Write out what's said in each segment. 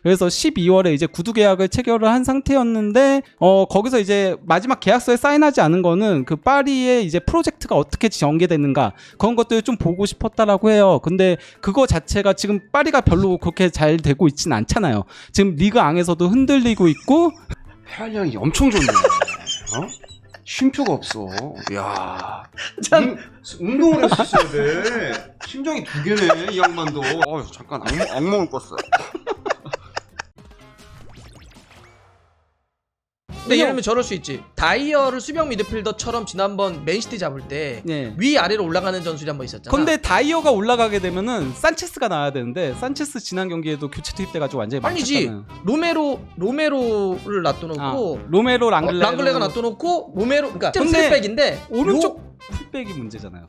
그래서 12월에 이제 구두 계약을 체결을 한 상태였는데 거기서 이제 마지막 계약서에 사인하지 않은 거는 그 파리의 이제 프로젝트가 어떻게 전개되는가 그런 것들을 좀 보고 싶었다라고 해요. 근데 그거 자체가 지금 파리가 별로 그렇게 잘 되고 있진 않잖아요. 지금 리그 앙에서도 흔들리고 있고 폐활량이 엄청 좋네. 쉼표가 없어. 야, 운동을 했었어야 돼. 심장이 2개네 이 양반도. 잠깐 악몽을 꿨어. 근데 예를 들면 저럴 수 있지. 다이어를 수비형 미드필더처럼 지난번 맨시티 잡을 때 네. 위아래로 올라가는 전술이 한번 있었잖아. 근데 다이어가 올라가게 되면은 산체스가 나와야 되는데 산체스 지난 경기에도 교체 투입돼가지고 완전히 아니지. 망쳤잖아요. 로메로를 놔둬놓고 로메로 랑글레가 놔둬놓고 로메로 그러니까 풀백인데 오른쪽 풀백이 문제잖아요.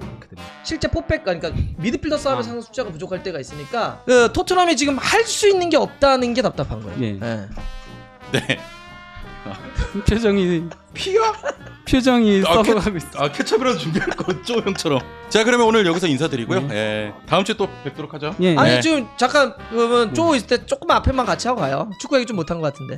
실제 포백 그러니까 미드필더 싸움에 상당 숫자가 부족할 때가 있으니까 토트넘이 지금 할 수 있는 게 없다는 게 답답한 거예요. 예. 네. 네. 표정이 썩어가고 있어. 케첩이라도 준비할 거죠 형처럼. 자 그러면 오늘 여기서 인사드리고요. 예. 다음 주에 또 뵙도록 하죠. 예. 아니 네. 지금 잠깐 그러면 쪼 있을 때 조금 앞에만 같이 하고 가요. 축구 얘기 좀 못한 것 같은데.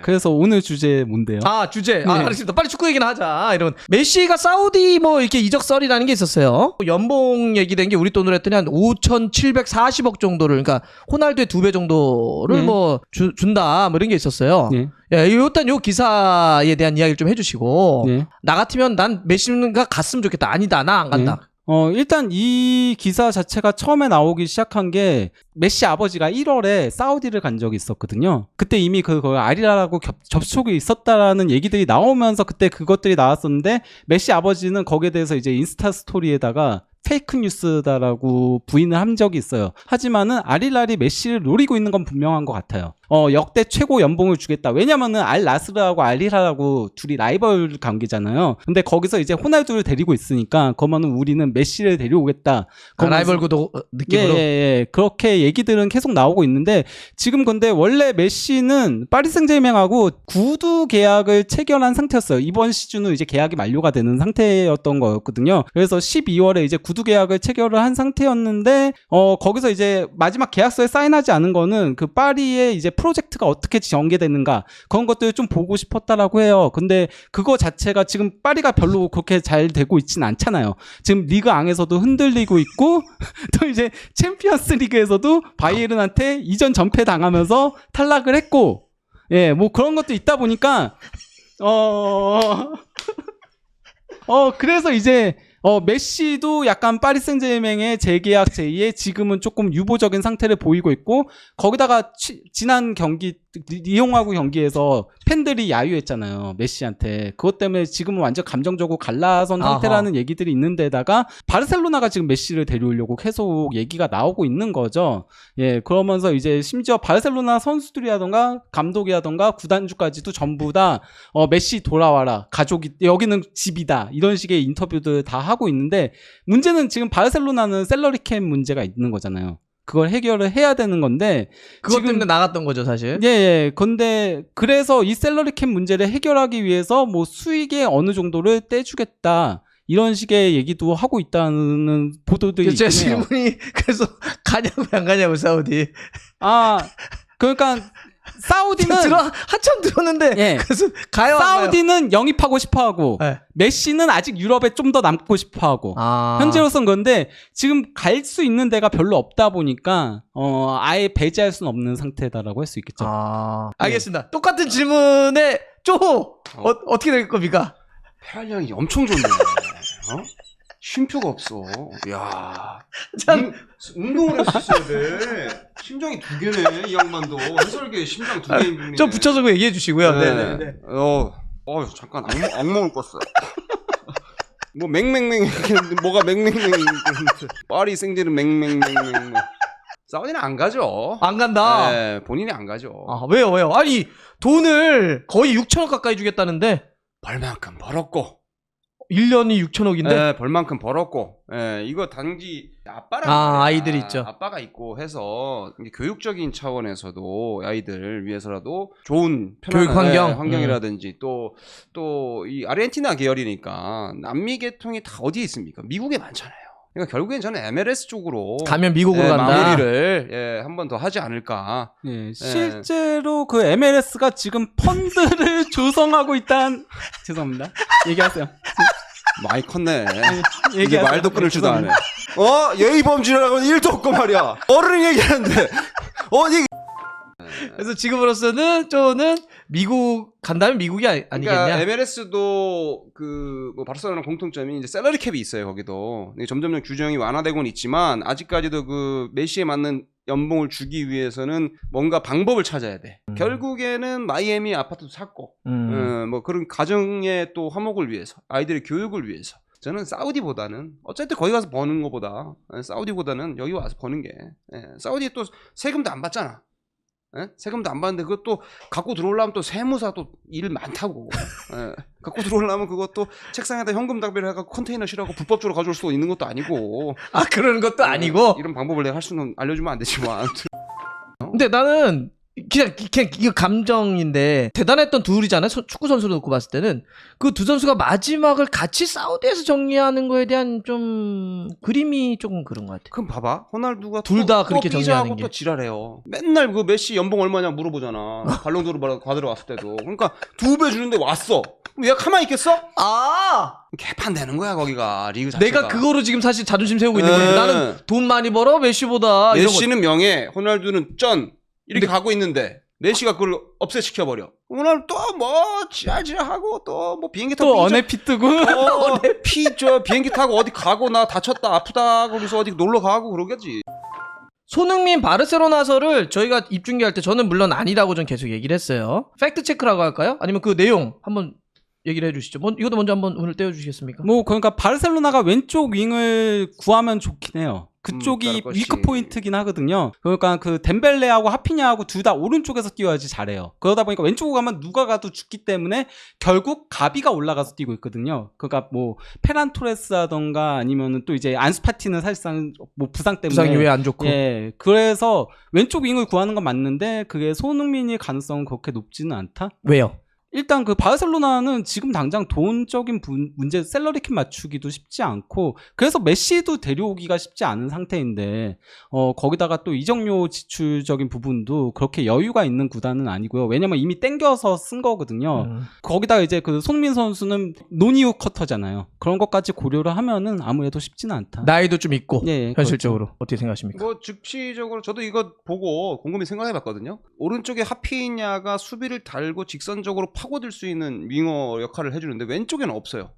그래서 오늘 주제 뭔데요? 주제. 네. 알겠습니다. 빨리 축구 얘기나 하자. 이런 메시가 사우디 뭐 이렇게 이적설이라는 게 있었어요. 연봉 얘기된 게 우리 돈으로 했더니 한 5,740억 정도를 그러니까 호날두의 2배 정도를 뭐 준다 뭐 이런 게 있었어요. 예. 예, 일단 요 기사에 대한 이야기를 좀 해주시고 예. 나 같으면 난 메시가 갔으면 좋겠다. 아니다. 나 안 간다. 일단 이 기사 자체가 처음에 나오기 시작한 게 메시 아버지가 1월에 사우디를 간 적이 있었거든요. 그때 이미 그걸 아리라라고 접촉이 있었다라는 얘기들이 나오면서 그때 그것들이 나왔었는데 메시 아버지는 거기에 대해서 이제 인스타 스토리에다가 페이크 뉴스다라고 부인을 한 적이 있어요. 하지만은 아리랄이 메시를 노리고 있는 건 분명한 것 같아요. 역대 최고 연봉을 주겠다. 왜냐면은 알 나스르하고 알리라라고 둘이 라이벌 관계잖아요. 근데 거기서 이제 호날두를 데리고 있으니까 그러면은 우리는 메시를 데려오겠다. 라이벌 구도 느낌으로. 예. 그렇게 얘기들은 계속 나오고 있는데 지금 근데 원래 메시는 파리 생제르맹하고 구두 계약을 체결한 상태였어요. 이번 시즌은 이제 계약이 만료가 되는 상태였던 거였거든요. 그래서 12월에 이제 구두 계약을 체결을 한 상태였는데 거기서 이제 마지막 계약서에 사인하지 않은 거는 그 파리의 이제 프로젝트가 어떻게 전개되는가 그런 것들을 좀 보고 싶었다라고 해요. 근데 그거 자체가 지금 파리가 별로 그렇게 잘 되고 있진 않잖아요. 지금 리그 앙에서도 흔들리고 있고 또 이제 챔피언스 리그에서도 바이에른한테 이전 전패 당하면서 탈락을 했고 예, 뭐 그런 것도 있다 보니까 그래서 이제 메시도 약간 파리 생제르맹의 재계약 제의에 지금은 조금 유보적인 상태를 보이고 있고 거기다가 지난 경기 리옹하고 경기에서 팬들이 야유했잖아요. 메시한테. 그것 때문에 지금은 완전 감정적으로 갈라선 상태라는 얘기들이 있는데다가 바르셀로나가 지금 메시를 데려오려고 계속 얘기가 나오고 있는 거죠. 예, 그러면서 이제 심지어 바르셀로나 선수들이라던가 감독이라던가 구단주까지도 전부 다 메시 돌아와라. 가족이 여기는 집이다. 이런 식의 인터뷰들 다 하고 있는데 문제는 지금 바르셀로나는 셀러리캡 문제가 있는 거잖아요. 그걸 해결을 해야 되는 건데 그것 때문에 나갔던 거죠 사실. 예. 근데 그래서 이 셀러리캡 문제를 해결하기 위해서 뭐 수익의 어느 정도를 떼주겠다 이런 식의 얘기도 하고 있다는 보도들이 있긴 해요. 제 질문이 그래서 가냐고 안 가냐고 사우디. 그러니까 사우디는 한참 들었는데 예. 그래서 가요. 사우디는 영입하고 싶어하고 네. 메시는 아직 유럽에 좀 더 남고 싶어하고 현재로서는 그런데 지금 갈 수 있는 데가 별로 없다 보니까 아예 배제할 수는 없는 상태다라고 할 수 있겠죠. 알겠습니다. 똑같은 질문에 어떻게 될 겁니까? 폐활량이 엄청 좋네. 쉼표가 없어. 야, 운동을 했었어야 돼. 심장이 2개네 이 양반도. 해설계 심장 2개인 분이네. 좀 붙여서 얘기해 주시고요. 네. 잠깐 악몽을 꿨어. 뭐 맹맹맹 뭐가 맹맹맹 파리 생제르 맹맹맹 사우디는 안 가죠. 안 간다. 네, 본인이 안 가죠. 왜요? 아니 돈을 거의 6천억 가까이 주겠다는데 벌만큼 벌었고 1년이 6천억인데? 네, 벌만큼 벌었고 이거 단지 아빠랑 아이들이 있죠. 아빠가 있고 해서 교육적인 차원에서도 아이들 위해서라도 좋은 편안한 교육 환경? 환경이라든지 또 이 아르헨티나 계열이니까 남미 계통이 다 어디에 있습니까? 미국에 많잖아요. 그러니까 결국엔 저는 MLS 쪽으로 가면 미국으로 예, 간다. 마무리를 한 번 더 하지 않을까. 예, 실제로 그 MLS가 지금 펀드를 조성하고 있다는 죄송합니다. 얘기하세요. 많이 컸네. 이제 얘기하세요. 말도 끊을 줄도 안 해. 죄송합니다. 예의 범죄라고는 1도 없고 말이야. 어른 얘기하는데 이게 그래서 지금으로서는 저는 미국 간다면 미국이 아니겠냐. 그러니까 MLS도 뭐 바르셀로나 공통점이 이제 셀러리 캡이 있어요. 거기도 점점 규정이 완화되고는 있지만 아직까지도 그 메시에 맞는 연봉을 주기 위해서는 뭔가 방법을 찾아야 돼. 결국에는 마이애미 아파트도 샀고, 뭐 그런 가정의 또 화목을 위해서, 아이들의 교육을 위해서. 저는 사우디보다는 어쨌든 거기 가서 버는 것보다 사우디보다는 여기 와서 버는 게 사우디 또 세금도 안 받잖아. 세금도 안 받는데 그것도 갖고 들어오려면 또 세무사 또 일 많다고. 갖고 들어오려면 그것도 책상에다 현금 답변을 해갖고 컨테이너 실하고 불법적으로 가져올 수도 있는 것도 아니고. 아 그런 것도 아니고. 이런 방법을 내가 할 수는 알려주면 안 되지만. 근데 나는 그냥 이거 감정인데 대단했던 둘이잖아요. 축구 선수로 놓고 봤을 때는 그 두 선수가 마지막을 같이 사우디에서 정리하는 거에 대한 좀 그림이 조금 그런 것 같아. 그럼 봐봐, 호날두가 둘다 그렇게 정리하는 게. 또 지랄해요. 맨날 그 메시 연봉 얼마냐 물어보잖아. 발롱도르 받으러 왔을 때도. 그러니까 2배 주는데 왔어. 그럼 얘가 가만히 있겠어? 아 개판 되는 거야 거기가 리그 자체가. 내가 그거로 지금 사실 자존심 세우고 있는 건데 나는 돈 많이 벌어 메시보다 이런 거. 메시는 명예, 호날두는 쩐 이렇게 가고 있는데 메시가 그걸 없애시켜버려. 오늘 또 뭐 지랄지랄하고 또 뭐 비행기 타고 또 언해피 뜨고 피저 비행기 타고 어디 가고 나 다쳤다 아프다 그러면서 어디 놀러 가고 그러겠지. 손흥민 바르셀로나서를 저희가 입중계할 때 저는 물론 아니라고 좀 계속 얘기를 했어요. 팩트 체크라고 할까요? 아니면 그 내용 한번 얘기를 해주시죠. 이것도 먼저 한번 오늘 떼어주시겠습니까? 뭐 그러니까 바르셀로나가 왼쪽 윙을 구하면 좋긴 해요. 그쪽이 그럴 위크 것이. 포인트긴 하거든요. 그러니까 그 덴벨레하고 하피냐하고 둘 다 오른쪽에서 뛰어야지 잘해요. 그러다 보니까 왼쪽으로 가면 누가 가도 죽기 때문에 결국 가비가 올라가서 뛰고 있거든요. 그러니까 뭐 페란 토레스하던가 아니면은 또 이제 안수파티는 사실상 뭐 부상 때문에 부상이 왜 안 좋고. 예, 그래서 왼쪽 윙을 구하는 건 맞는데 그게 손흥민일 가능성은 그렇게 높지는 않다. 왜요? 일단 그 바르셀로나는 지금 당장 돈적인 문제 셀러리캡 맞추기도 쉽지 않고 그래서 메시도 데려오기가 쉽지 않은 상태인데 거기다가 또 이적료 지출적인 부분도 그렇게 여유가 있는 구단은 아니고요. 왜냐면 이미 땡겨서 쓴 거거든요. 거기다가 이제 그 손흥민 선수는 논이후 커터잖아요. 그런 것까지 고려를 하면은 아무래도 쉽지는 않다. 나이도 좀 있고 예, 현실적으로 어떻게 생각하십니까? 뭐 즉시적으로 저도 이거 보고 곰곰이 생각해봤거든요. 오른쪽에 하피냐가 수비를 달고 직선적으로 파고들 수 있는 윙어 역할을 해주는데 왼쪽에는 없어요.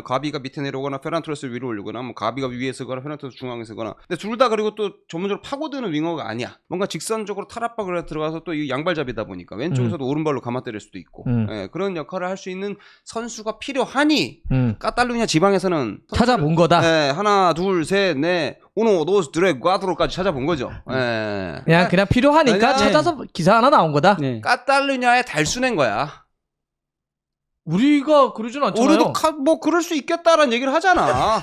가비가 밑에 내려오거나 페란토레스 위로 올리거나 뭐 가비가 위에 서거나 페란토레스 중앙에 서거나. 근데 둘 다 그리고 또 전문적으로 파고드는 윙어가 아니야. 뭔가 직선적으로 탈압박을 들어가서 또 이 양발잡이다 보니까 왼쪽에서도 오른발로 감아 때릴 수도 있고 그런 역할을 할 수 있는 선수가 필요하니 카탈루냐 지방에서는 찾아본 거다. 하나 둘셋넷 우노 도스 드레 과드로까지 찾아본 거죠. 그냥 필요하니까 왜냐- 찾아서 기사 하나 나온 거다. 네. 카탈루냐에 달수낸 거야. 우리가 그러진 않잖아요. 우리도 뭐 그럴 수 있겠다라는 얘기를 하잖아.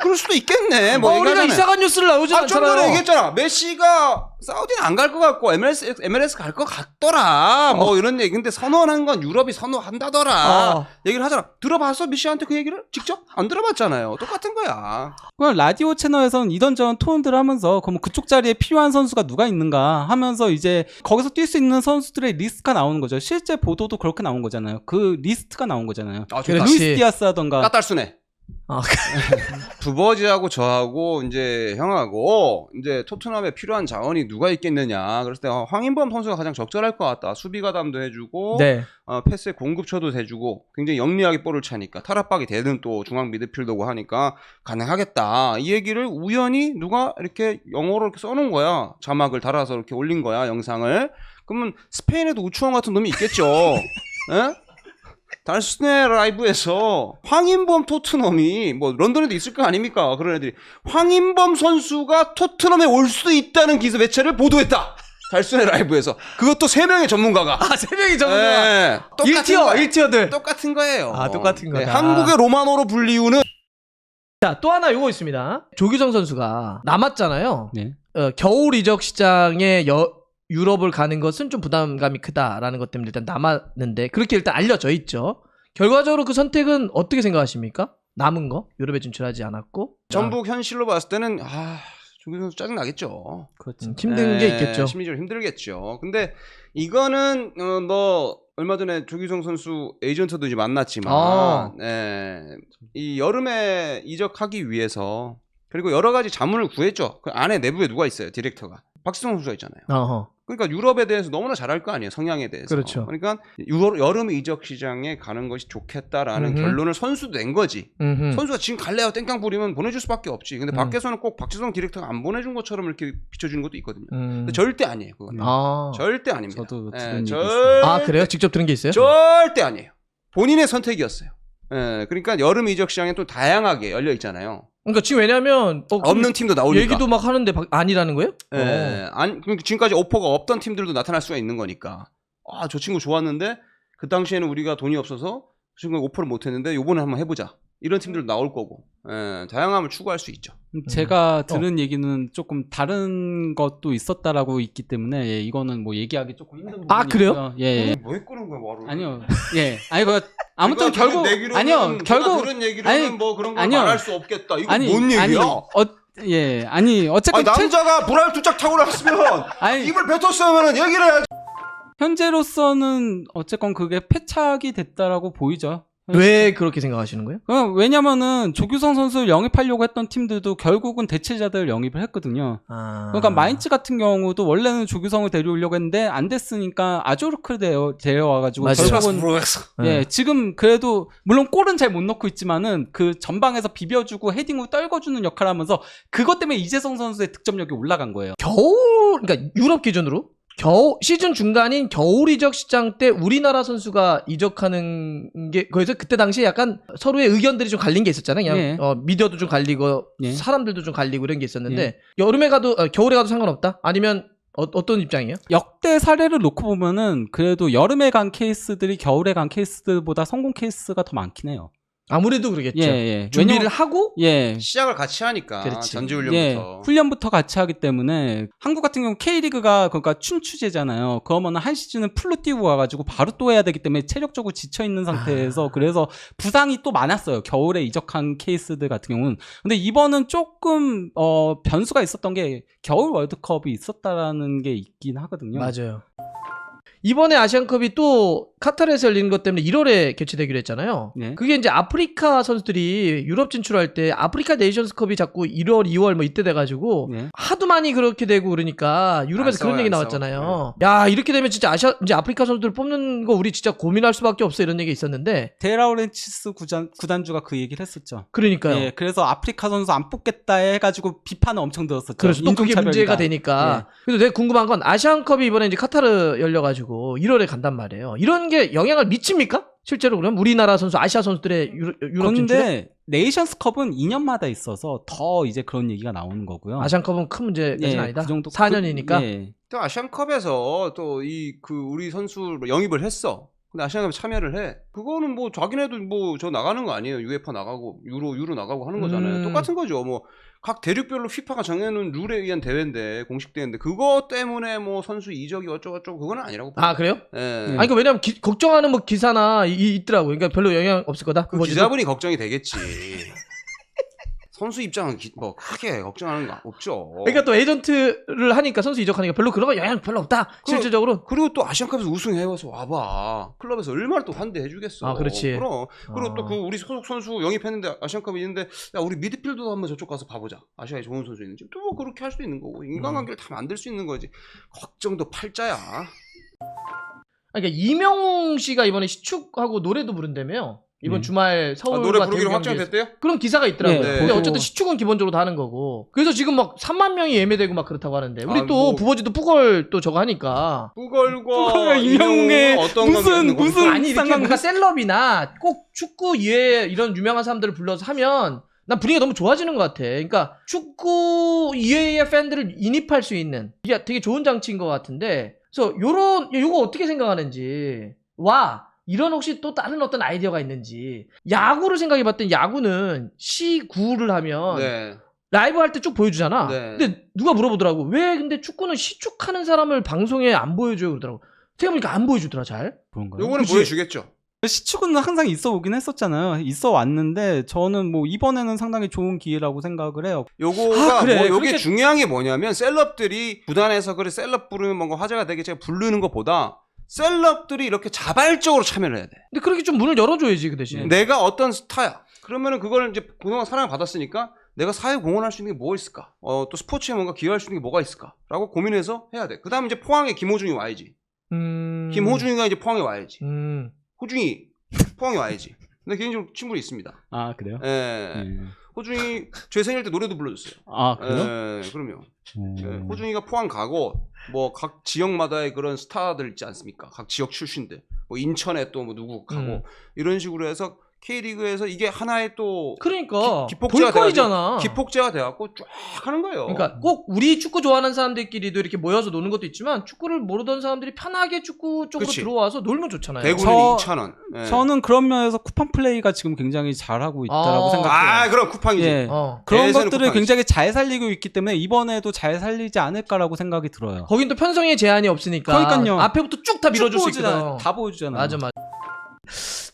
그럴 수도 있겠네. 뭐 우리가 얘기하잖아요. 이상한 뉴스를 나오진 좀 전에 않잖아요. 얘기했잖아. 메시가 사우디는 안 갈 것 같고 MLS 갈 것 같더라. 뭐 이런 얘기. 근데 선언한 건 유럽이 선호한다더라. 얘기를 하잖아. 들어봤어? 메시한테 그 얘기를? 직접? 안 들어봤잖아요. 똑같은 거야. 그냥 라디오 채널에서는 이런저런 토론들을 하면서 그럼 그쪽 자리에 필요한 선수가 누가 있는가 하면서 이제 거기서 뛸 수 있는 선수들의 리스트가 나오는 거죠. 실제 보도도 그렇게 나온 거잖아요. 그 리스트가 나온 거잖아요. 그렇지. 루이스 디아스하던가 까딸수네. 아, 두버지하고 저하고 이제 형하고 이제 토트넘에 필요한 자원이 누가 있겠느냐. 그랬을 때 황인범 선수가 가장 적절할 것 같다. 수비 가담도 해주고 네. 패스의 공급처도 해주고 굉장히 영리하게 볼을 차니까 탈압박이 되는 또 중앙 미드필더고 하니까 가능하겠다. 이 얘기를 우연히 누가 이렇게 영어로 이렇게 써놓은 거야. 자막을 달아서 이렇게 올린 거야, 영상을. 그러면 스페인에도 우추원 같은 놈이 있겠죠. 에? 달스네 라이브에서 황인범 토트넘이 뭐 런던에도 있을 거 아닙니까? 그런 애들이 황인범 선수가 토트넘에 올 수 있다는 기사 매체를 보도했다. 달스네 라이브에서. 그것도 3명의 전문가가. 3명이 전문가. 똑같은 거야. 1티어들. 똑같은 거예요. 똑같은 거다. 한국의 로마노로 불리우는. 자, 또 하나 요거 있습니다. 조규성 선수가 남았잖아요. 네. 겨울 이적 시장에 유럽을 가는 것은 좀 부담감이 크다라는 것 때문에 일단 남았는데 그렇게 일단 알려져 있죠. 결과적으로 그 선택은 어떻게 생각하십니까? 남은 거 유럽에 진출하지 않았고 전북 현실로 봤을 때는 조규성 선수 짜증 나겠죠. 그렇죠. 힘든 게 있겠죠. 심리적으로 힘들겠죠. 근데 이거는 뭐 얼마 전에 조규성 선수 에이전트도 이제 만났지만 이 여름에 이적하기 위해서 그리고 여러 가지 자문을 구했죠. 그 안에 내부에 누가 있어요? 디렉터가 박지성 선수가 있잖아요. 어허. 그러니까 유럽에 대해서 너무나 잘 알 거 아니에요. 성향에 대해서. 그렇죠. 그러니까 여름 이적 시장에 가는 것이 좋겠다라는 음흠. 결론을 선수도 낸 거지. 음흠. 선수가 지금 갈래요 땡깡 부리면 보내줄 수밖에 없지. 근데 음. 밖에서는 꼭 박지성 디렉터가 안 보내준 것처럼 이렇게 비춰주는 것도 있거든요. 근데 음. 절대 아니에요. 그건. 아. 절대 아닙니다. 저도 예, 들은 얘기 아 그래요? 직접 들은 게 있어요? 절대 아니에요. 본인의 선택이었어요. 예, 그러니까 여름 이적 시장에 또 다양하게 열려 있잖아요. 그러니까 지금 왜냐면 없는 팀도 나오니까. 얘기도 막 하는데 아니라는 거예요? 예, 그러니까 지금까지 오퍼가 없던 팀들도 나타날 수가 있는 거니까. 저 친구 좋았는데 그 당시에는 우리가 돈이 없어서 그 친구가 오퍼를 못했는데 요번에 한번 해보자. 이런 팀들도 나올 거고. 예, 다양함을 추구할 수 있죠. 제가 들은 얘기는 조금 다른 것도 있었다라고 있기 때문에 예, 이거는 뭐 얘기하기 조금 힘든 부분이 아, 그래요? 있고요. 예. 왜 끄는 거야 말을? 아니요. 예. 아니 그 아무튼 결국 내기로는, 아니요. 결국 들은 얘기로는 아니, 뭐 그런 걸 아니요. 말할 수 없겠다. 이거 아니 뭔 얘기야? 아니 예. 아니 어쨌든 남자가 불알 두 짝 타고 났으면 아니 입을 뱉었으면 얘기를 해야지. 현재로서는 어쨌건 그게 패착이 됐다라고 보이죠. 왜 그렇게 생각하시는 거예요? 왜냐면은 조규성 선수를 영입하려고 했던 팀들도 결국은 대체자들 영입을 했거든요. 그러니까 마인츠 같은 경우도 원래는 조규성을 데려오려고 했는데 안 됐으니까 아조르크를 데려와가지고 맞아요. 결국은 예 지금 그래도 물론 골은 잘 못 넣고 있지만은 그 전방에서 비벼주고 헤딩으로 떨궈주는 역할을 하면서 그것 때문에 이재성 선수의 득점력이 올라간 거예요. 겨울 그러니까 유럽 기준으로 시즌 중간인 겨울 이적 시장 때 우리나라 선수가 이적하는 게 거기서 그때 당시에 약간 서로의 의견들이 좀 갈린 게 있었잖아요. 그냥 예. 미디어도 좀 갈리고 예. 사람들도 좀 갈리고 이런 게 있었는데 여름에 가도 겨울에 가도 상관없다? 아니면 어떤 입장이에요? 역대 사례를 놓고 보면은 그래도 여름에 간 케이스들이 겨울에 간 케이스들보다 성공 케이스가 더 많긴 해요. 아무래도 그러겠죠. 예. 준비를 하고 예. 시작을 같이 하니까 그렇지. 전지훈련부터. 예, 훈련부터 같이 하기 때문에 한국 같은 경우 K리그가 그러니까 춘추제잖아요. 그러면은 한 시즌은 풀로 뛰고 와가지고 바로 또 해야 되기 때문에 체력적으로 지쳐 있는 상태에서 그래서 부상이 또 많았어요. 겨울에 이적한 케이스들 같은 경우는. 근데 이번은 조금 변수가 있었던 게 겨울 월드컵이 있었다라는 게 있긴 하거든요. 맞아요. 이번에 아시안컵이 또 카타르에서 열리는 것 때문에 1월에 개최되기로 했잖아요. 네. 그게 이제 아프리카 선수들이 유럽 진출할 때 아프리카 네이션스컵이 자꾸 1월, 2월 뭐 이때 돼가지고 네. 하도 많이 그렇게 되고 그러니까 유럽에서 그런 얘기 나왔잖아요. 야 이렇게 되면 진짜 이제 아프리카 선수들 뽑는 거 우리 진짜 고민할 수밖에 없어 이런 얘기 있었는데 데라우렌치스 구단주가 그 얘기를 했었죠. 그러니까요. 예, 그래서 아프리카 선수 안 뽑겠다 해가지고 비판을 엄청 들었었죠. 그래서 또 그게 인종차별이다. 문제가 되니까. 그래서 내가 궁금한 건 아시안컵이 이번에 이제 카타르 열려가지고 1월에 간단 말이에요. 이런 게 영향을 미칩니까? 실제로 그럼 우리나라 선수, 아시아 선수들의 유럽 진출에? 그런데 네이션스컵은 2년마다 있어서 더 이제 그런 얘기가 나오는 거고요. 아시안컵은 큰 문제까지는 아니다. 그 정도 4년이니까. 예. 또 아시안컵에서 또 우리 선수 영입을 했어. 근데 아시안컵에 참여를 해. 그거는 뭐 자기네도 뭐 저 나가는 거 아니에요. UEFA 나가고 유로 나가고 하는 거잖아요. 똑같은 거죠. 뭐 각 대륙별로 FIFA가 정해놓은 룰에 의한 대회인데 공식 대회인데 그거 때문에 뭐 선수 이적이 어쩌고저쩌고 그건 아니라고. 아 그래요? 예. 아니 그러니까 왜냐면 걱정하는 뭐 기사나 있더라고요. 그러니까 별로 영향 없을 거다. 그 기자분이 걱정이 되겠지. 선수 입장은 뭐 크게 걱정하는 거 없죠. 그러니까 또 에이전트를 하니까 선수 이적하니까 별로 그런 거 영향 별로 없다. 실질적으로. 그리고 또 아시안컵에서 우승해와서 와봐. 클럽에서 얼마나 또 환대해주겠어. 아, 그렇지. 그럼. 그리고 또 그 우리 소속 선수 영입했는데 아시안컵이 있는데 야 우리 미드필더도 한번 저쪽 가서 봐보자. 아시아에 좋은 선수 있는지. 또 뭐 그렇게 할 수도 있는 거고 인간관계를 다 만들 수 있는 거지. 걱정도 팔자야. 그러니까 이명웅 씨가 이번에 시축하고 노래도 부른다며요. 이번 주말 서울과 노래 부르기로 대구 확정됐대요? 그런 기사가 있더라고요. 네, 근데 보도- 어쨌든 시축은 기본적으로 다 하는 거고. 그래서 지금 막 3만 명이 예매되고 막 그렇다고 하는데 우리 아, 또 뭐- 부버지도 뿌걸 또 저거 하니까. 뿌걸과 이명웅의 어떤 무슨 아니 이렇게 뭔가 셀럽이나 꼭 축구 이외에 이런 유명한 사람들을 불러서 하면 난 분위기가 너무 좋아지는 것 같아. 그러니까 축구 이외의 팬들을 인입할 수 있는 이게 되게 좋은 장치인 것 같은데. 그래서 요거 어떻게 생각하는지 이런 혹시 또 다른 어떤 아이디어가 있는지. 야구를 생각해봤더니 야구는 시구를 하면 네. 라이브 할 때 쭉 보여주잖아. 네. 근데 누가 물어보더라고. 왜 근데 축구는 시축하는 사람을 방송에 안 보여줘요 그러더라고. 생각해보니까 안 보여주더라 잘. 그런가요? 요거는 그치? 보여주겠죠. 시축은 항상 있어 오긴 했었잖아요. 있어 왔는데 저는 뭐 이번에는 상당히 좋은 기회라고 생각을 해요. 요거가 그래. 뭐 요게 그렇게- 중요한 게 뭐냐면 셀럽들이 구단에서 그래 셀럽 부르면 뭔가 화제가 되게 제가 부르는 것보다 셀럽들이 이렇게 자발적으로 참여를 해야 돼. 근데 그렇게 좀 문을 열어줘야지 그 대신. 내가 어떤 스타야. 그러면은 그걸 이제 그동안 사랑을 받았으니까 내가 사회 공헌할 수 있는 게 뭐가 있을까? 또 스포츠에 뭔가 기여할 수 있는 게 뭐가 있을까? 라고 고민해서 해야 돼. 그 다음에 이제 포항에 김호중이 와야지. 김호중이가 이제 포항에 와야지. 호중이 포항에 와야지. 근데 개인적으로 친분이 있습니다. 아 그래요? 예. 네. 호중이 제 생일 때 노래도 불러줬어요. 아 그래요? 예, 그럼요. 예, 호중이가 포항 가고 뭐 각 지역마다의 그런 스타들 있지 않습니까? 각 지역 출신들. 뭐 인천에 또 뭐 누구 가고 이런 식으로 해서 K리그에서 이게 하나의 또 그러니까 기폭제가 볼거리잖아. 기폭제가 돼갖고 쫙 하는 거예요. 그러니까 꼭 우리 축구 좋아하는 사람들끼리도 이렇게 모여서 노는 것도 있지만 축구를 모르던 사람들이 편하게 축구 쪽으로 그치. 들어와서 놀면 좋잖아요. 대구는 저- 2,000원. 예. 저는 그런 면에서 쿠팡 플레이가 지금 굉장히 잘하고 있다라고 아. 생각해요. 아 그럼 쿠팡이지. 예. 그런 대세는 것들을 쿠팡이지. 굉장히 잘 살리고 있기 때문에 이번에도 잘 살리지 않을까라고 생각이 들어요. 거긴 또 편성의 제한이 없으니까. 그러니까요. 앞에부터 쭉 다 밀어줄 수 있거든. 다 보여주잖아요. 맞아.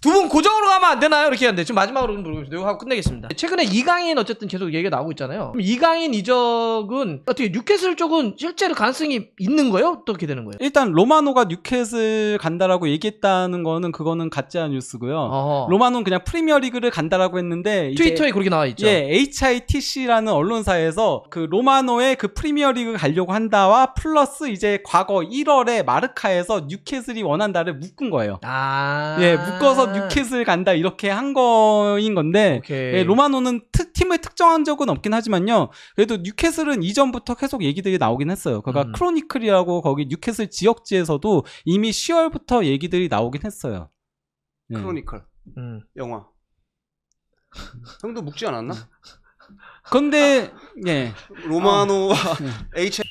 두 분 고정으로 가면 안 되나요? 이렇게 하는데 지금 마지막으로 좀 물어보겠습니다. 이거 하고 끝내겠습니다. 최근에 이강인 어쨌든 계속 얘기가 나오고 있잖아요. 그럼 이강인 이적은 어떻게 뉴캐슬 쪽은 실제로 가능성이 있는 거예요? 어떻게 되는 거예요? 일단 로마노가 뉴캐슬 간다라고 얘기했다는 거는 그거는 가짜 뉴스고요. 어허. 로마노는 그냥 프리미어리그를 간다라고 했는데 이제 트위터에 그렇게 나와 있죠. 예, HITC라는 언론사에서 그 로마노의 그 프리미어리그 가려고 한다와 플러스 이제 과거 1월에 마르카에서 뉴캐슬이 원한다를 묶은 거예요. 아. 예, 묶어서 뉴캐슬 간다 이렇게 한 거인 건데 오케이. 예, 로마노는 팀을 특정한 적은 없긴 하지만요. 그래도 뉴캐슬은 이전부터 계속 얘기들이 나오긴 했어요. 그러니까 크로니클이라고 거기 뉴캐슬 지역지에서도 이미 10월부터 얘기들이 나오긴 했어요. 예. 크로니클 영화. 형도 묵지 않았나? 근데 예. 로마노와 H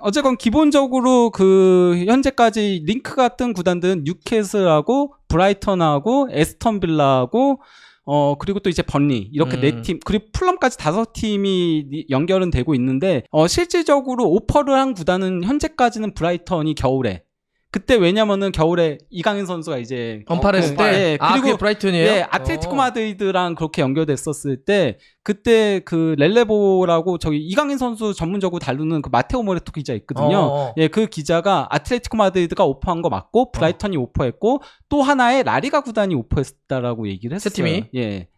어쨌건 기본적으로 그 현재까지 링크가 뜬 구단들은 뉴캐슬하고 브라이턴하고 에스턴 빌라하고 그리고 또 이제 번리 이렇게 네 팀 그리고 풀럼까지 5팀이 연결은 되고 있는데 실질적으로 오퍼를 한 구단은 현재까지는 브라이턴이 겨울에 그때 왜냐면은 겨울에 이강인 선수가 이제 언팔했을 때. 예, 아, 그리고 그게 브라이튼이에요? 예, 아틀레티코 마드리드랑 그렇게 연결됐었을 때 그때 그 렐레보라고 저기 이강인 선수 전문적으로 다루는 그 마테오 모레토 기자 있거든요. 예, 그 기자가 아틀레티코 마드리드가 오퍼한 거 맞고 브라이턴이 오퍼했고 또 하나의 라리가 구단이 오퍼했다라고 얘기를 했어요. 세 팀이? 예.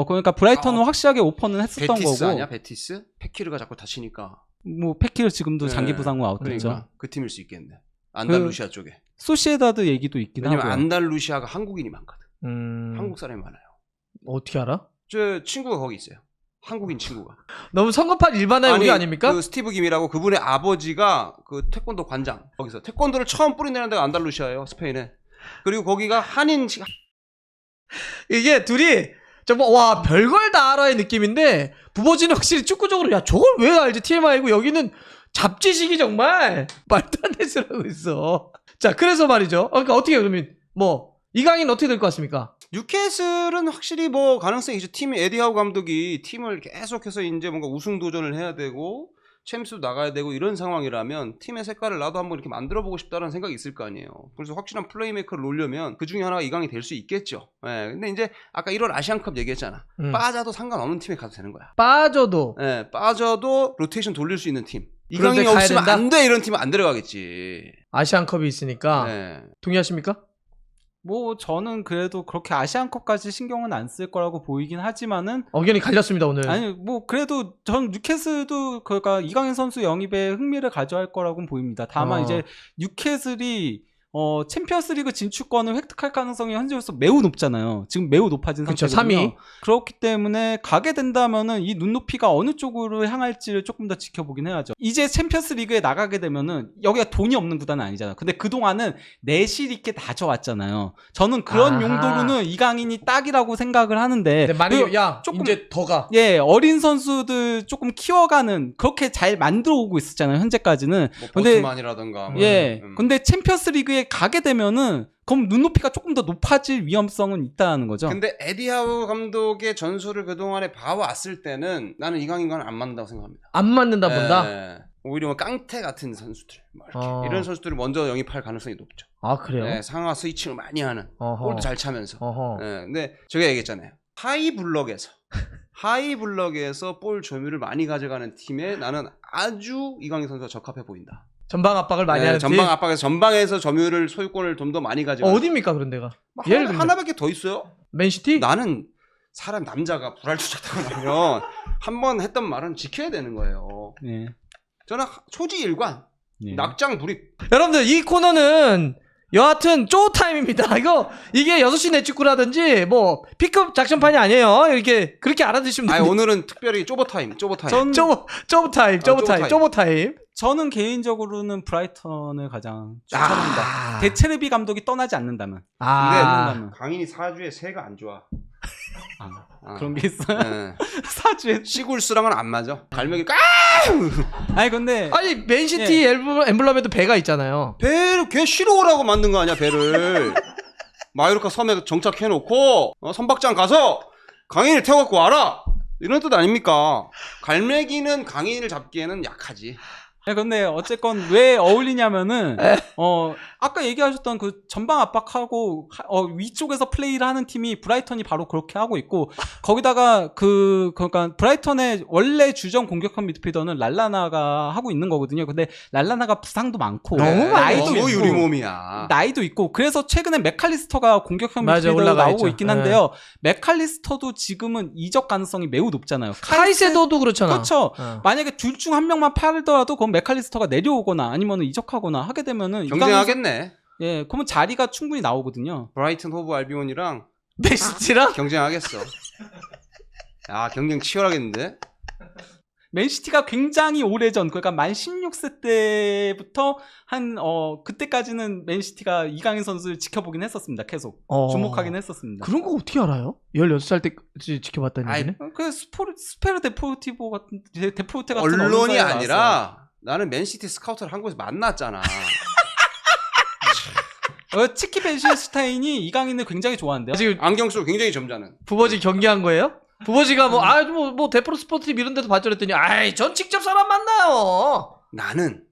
그러니까 브라이턴은 확실하게 오퍼는 했었던 베티스 거고. 아니야? 베티스? 페키르가 자꾸 다치니까. 뭐 페키르 지금도 네. 장기 부상으로 아웃됐죠. 그러니까 그 팀일 수 있겠네. 안달루시아 쪽에. 소시에다드 얘기도 있긴 왜냐면 하고요. 안달루시아가 한국인이 많거든. 한국 사람이 많아요. 어떻게 알아? 저 친구가 거기 있어요. 한국인 친구가. 너무 성급한 일반의 우리 아닙니까? 그 스티브 김이라고 그분의 아버지가 그 태권도 관장. 거기서 태권도를 처음 뿌린내는 데가 안달루시아예요. 스페인에. 그리고 거기가 한인 이게 둘이 정말 와 별걸 다 알아의 느낌인데 부버지는 확실히 축구적으로 야 저걸 왜 알지 TMI고 여기는 잡지식이 정말 말도 안 되는 소리 하고 있어. 자 그래서 말이죠. 그러니까 어떻게 그러면 뭐 이강인 어떻게 될 것 같습니까? 뉴캐슬은 확실히 뭐 가능성이 있죠. 팀이 에디하우 감독이 팀을 계속해서 이제 뭔가 우승 도전을 해야 되고 챔스도 나가야 되고 이런 상황이라면 팀의 색깔을 나도 한번 이렇게 만들어보고 싶다는 생각이 있을 거 아니에요. 그래서 확실한 플레이메이커를 놓으려면 그 중에 하나가 이강이 될 수 있겠죠. 예, 근데 이제 아까 1월 아시안컵 얘기했잖아. 빠져도 상관없는 팀에 가도 되는 거야. 빠져도 예, 빠져도 로테이션 돌릴 수 있는 팀. 그런데 이강인이 가야 없으면 된다? 안 돼 이런 팀은 안 들어가겠지. 아시안컵이 있으니까 예. 동의하십니까? 뭐 저는 그래도 그렇게 아시안컵까지 신경은 안 쓸 거라고 보이긴 하지만은 의견이 갈렸습니다 오늘. 아니 뭐 그래도 전 뉴캐슬도 그러니까 이강인 선수 영입에 흥미를 가져할 거라고는 보입니다. 다만 이제 뉴캐슬이 챔피언스리그 진출권을 획득할 가능성이 현재로서 매우 높잖아요. 지금 매우 높아진 그쵸, 상태거든요. 3위. 그렇기 때문에 가게 된다면은 이 눈높이가 어느 쪽으로 향할지를 조금 더 지켜보긴 해야죠. 이제 챔피언스리그에 나가게 되면은 여기가 돈이 없는 구단은 아니잖아요. 근데 그 동안은 내실 있게 다져왔잖아요. 저는 그런 아하. 용도로는 이강인이 딱이라고 생각을 하는데 근데 만약에 그리고 야 조금- 이제 더 가. 예, 어린 선수들 조금 키워가는 그렇게 잘 만들어 오고 있었잖아요. 현재까지는. 뭐 근데 보트만이라든가. 뭐. 예. 근데 챔피언스 리그에 가게 되면은 그럼 눈높이가 조금 더 높아질 위험성은 있다는 거죠. 근데 에디하우 감독의 전술을 그동안에 봐왔을 때는 나는 이강인과는 안 맞는다고 생각합니다. 안 맞는다 본다. 예. 오히려 뭐 깡태 같은 선수들 뭐 이렇게 이런 선수들을 먼저 영입할 가능성이 높죠. 아 그래요? 네, 상하 스위칭을 많이 하는 어허. 볼도 잘 차면서. 어허. 네, 근데 제가 얘기했잖아요. 하이블럭에서 볼 점유를 많이 가져가는 팀에 나는 아주 이강인 선수가 적합해 보인다. 전방 압박을 많이 하는 팀. 전방 압박에서 전방에서 점유를 소유권을 좀 더 많이 가져가. 어디입니까 그런 데가? 예를 들면 하나밖에 더 있어요. 맨시티? 나는 사람 남자가 불알투자다고 나면 한 번 했던 말은 지켜야 되는 거예요. 네. 저는 초지일관, 네. 낙장 불입. 여러분들 이 코너는 여하튼 쪼타임입니다. 이게 6시 내 축구라든지 뭐 B급 작전판이 아니에요. 이렇게 그렇게 알아두시면 아니 됩니다. 오늘은 특별히 쪼버타임. 전 쪼타임. 저는 개인적으로는 브라이턴을 가장 추천합니다. 데체르비 감독이 떠나지 않는다면. 근데 강인이 사주에 새가 안 좋아. 그런 게 있어요. 네. 사주에. 시굴스랑은 안 맞아. 갈매기 아니 근데 아니 맨시티 엠블럼에도 배가 있잖아요. 배를 걔 싫어오라고 만든 거 아니야 배를. 마요르카 섬에 정착해놓고 선박장 가서 강인을 태워갖고 와라 이런 뜻 아닙니까? 갈매기는 강인을 잡기에는 약하지. 아니, 근데 어쨌건 왜 어울리냐면은 아까 얘기하셨던 그 전방 압박하고 위쪽에서 플레이를 하는 팀이 브라이턴이 바로 그렇게 하고 있고 거기다가 그러니까 브라이턴의 원래 주전 공격형 미드필더는 랄라나가 하고 있는 거거든요. 근데 랄라나가 부상도 많고 나이도 너무 있고 유리몸이야. 나이도 있고 그래서 최근에 맥칼리스터가 공격형 미드필더로 올라가 나오고 있죠. 있긴 한데요. 맥칼리스터도 지금은 이적 가능성이 매우 높잖아요. 카이세도도 그렇잖아. 그렇죠. 만약에 둘 중 한 명만 팔더라도 그건 맥칼리스터가 내려오거나 아니면 이적하거나 하게 되면은 경쟁하겠네. 예, 그러면 자리가 충분히 나오거든요. 브라이튼 호브 알비온이랑 맨시티랑 경쟁하겠어. 야 경쟁 치열하겠는데. 맨시티가 굉장히 오래전 그러니까 만 16세 때부터 그때까지는 맨시티가 이강인 선수를 지켜보긴 했었습니다. 계속 주목하긴 했었습니다. 그런 거 어떻게 알아요? 16살 때까지 지켜봤다는 아이, 얘기네? 그 스페르 데포티보 같은 데포르테 같은 언론이 언론사에 아니라 나왔어요. 나는 맨시티 스카우터를 한국에서 만났잖아. 치키 벤시스타인이 이강인을 굉장히 좋아한대요. 지금 안경 쓰고 굉장히 점잖은. 부버지 경기한 거예요? 부버지가 뭐 데프로 스포츠 이런 데도 봤죠 그랬더니 전 직접 사람 만나요. 나는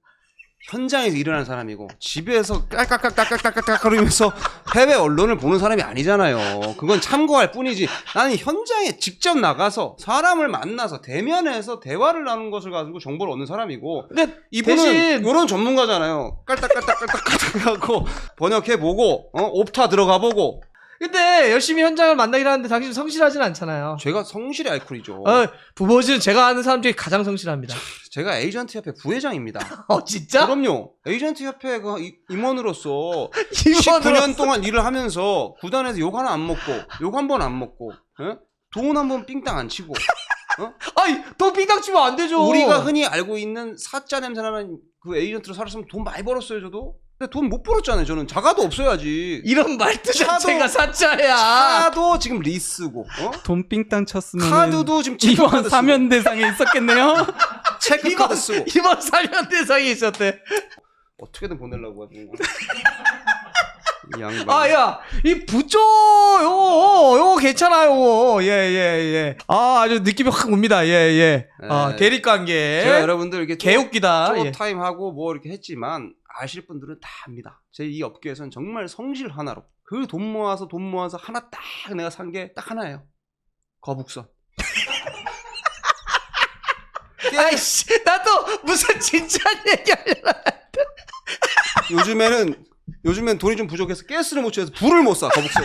현장에서 일어나는 사람이고 집에서 깔깍깔깍깔깍깔 거리면서 해외 언론을 보는 사람이 아니잖아요. 그건 참고할 뿐이지. 나는 현장에 직접 나가서 사람을 만나서 대면해서 대화를 나누는 것을 가지고 정보를 얻는 사람이고 근데 이분은 대신 이런 전문가잖아요. 깔딱깔딱깔딱깔딱 하고 번역해보고 옵타 들어가보고. 근데 열심히 현장을 만나긴 하는데 당신 성실하진 않잖아요. 제가 성실의 아이콘이죠. 부버지는 제가 아는 사람 중에 가장 성실합니다. 제가 에이전트 협회 부회장입니다. 진짜? 그럼요. 에이전트 협회 임원으로서 19년 동안 일을 하면서 구단에서 욕 하나 안 먹고 욕 한 번 안 먹고 돈 한 번 삥땅 안 치고 더 빙당 치면 안 되죠. 우리가 흔히 알고 있는 사짜 냄새 나는 그 에이전트로 살았으면 돈 많이 벌었어요 저도. 근데 돈 못 벌었잖아요. 저는 자가도 없어야지. 이런 말투 자체가 사짜야. 차도 지금 리스고 돈 삥땅 쳤으면 카드도 지금 이번 체크카드 사면 대상에 있었겠네요. 체크카드 쓰고 이번 사면 대상이 있었대. 어떻게든 보내려고 하더니 이 양반. 이 부조 요거 괜찮아요. 예. 아주 느낌이 확 옵니다. 예. 대립 관계. 제가 여러분들 이렇게 개웃기다. 예. 타임 하고 뭐 이렇게 했지만 아실 분들은 다 압니다. 제 이 업계에서는 정말 성실 하나로 그 돈 모아서 하나 딱 내가 산 게 딱 하나예요. 거북선. 아이씨, 나도 무슨 진지한 얘기 하려나. 요즘엔 돈이 좀 부족해서 가스를 못 쳐서 불을 못 쏴. 거북선.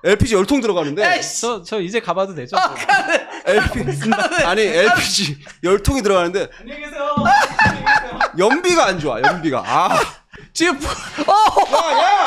LPG 열통 들어가는데. 저 이제 가봐도 되죠? LPG 열통이 들어가는데 안녕히 계세요. 연비가 안 좋아. 연비가. 지금 야!